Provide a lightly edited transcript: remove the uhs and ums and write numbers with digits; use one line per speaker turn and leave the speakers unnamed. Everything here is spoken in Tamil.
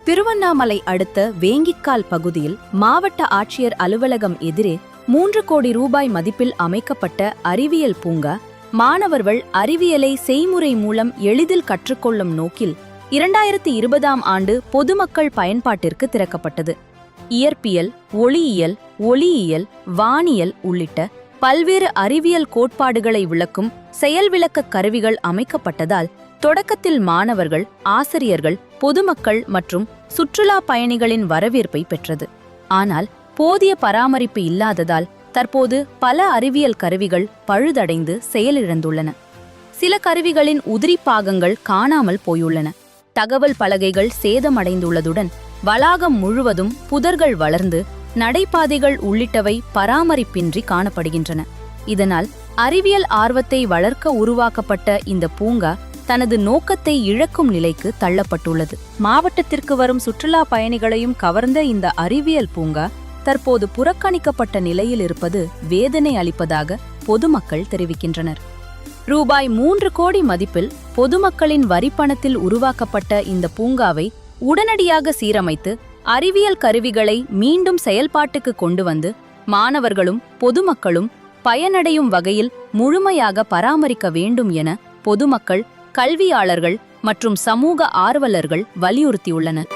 திருவண்ணாமலை அடுத்த வேங்கிக்கால் பகுதியில் மாவட்ட ஆட்சியர் அலுவலகம் எதிரே 3 கோடி ரூபாய் மதிப்பில் அமைக்கப்பட்ட அறிவியல் பூங்கா மாணவர்கள் அறிவியலை செய்முறை மூலம் எளிதில் கற்றுக்கொள்ளும் நோக்கில் 2020ஆம் ஆண்டு பொதுமக்கள் பயன்பாட்டிற்கு திறக்கப்பட்டது. இயற்பியல், ஒளியியல், வானியல் உள்ளிட்ட பல்வேறு அறிவியல் கோட்பாடுகளை விளக்கும் செயல்விளக்க கருவிகள் அமைக்கப்பட்டதால் தொடக்கத்தில் மாணவர்கள், ஆசிரியர்கள், பொதுமக்கள் மற்றும் சுற்றுலா பயணிகளின் வரவேற்பை பெற்றது. ஆனால் போதிய பராமரிப்பு இல்லாததால் தற்போது பல அறிவியல் கருவிகள் பழுதடைந்து செயலிழந்துள்ளன. சில கருவிகளின் உதிரி பாகங்கள் காணாமல் போயுள்ளன. தகவல் பலகைகள் சேதமடைந்துள்ளதுடன் வளாகம் முழுவதும் புதர்கள் வளர்ந்து நடைபாதைகள் உள்ளிட்டவை பராமரிப்பின்றி காணப்படுகின்றன. இதனால் அறிவியல் ஆர்வத்தை வளர்க்க உருவாக்கப்பட்ட இந்த பூங்கா தனது நோக்கத்தை இழக்கும் நிலைக்கு தள்ளப்பட்டுள்ளது. மாவட்டத்திற்கு வரும் சுற்றுலா பயணிகளையும் கவர்ந்த இந்த அறிவியல் பூங்கா தற்போது புறக்கணிக்கப்பட்ட நிலையில் இருப்பது வேதனை அளிப்பதாக பொதுமக்கள் தெரிவிக்கின்றனர். ரூபாய் 3 கோடி மதிப்பில் பொதுமக்களின் வரிப்பணத்தில் உருவாக்கப்பட்ட இந்த பூங்காவை உடனடியாக சீரமைத்து அறிவியல் கருவிகளை மீண்டும் செயல்பாட்டுக்கு கொண்டு வந்து மாணவர்களும் பொதுமக்களும் பயனடையும் வகையில் முழுமையாக பராமரிக்க வேண்டும் என பொதுமக்கள், கல்வியாளர்கள் மற்றும் சமூக ஆர்வலர்கள் வலியுறுத்தியுள்ளனர்.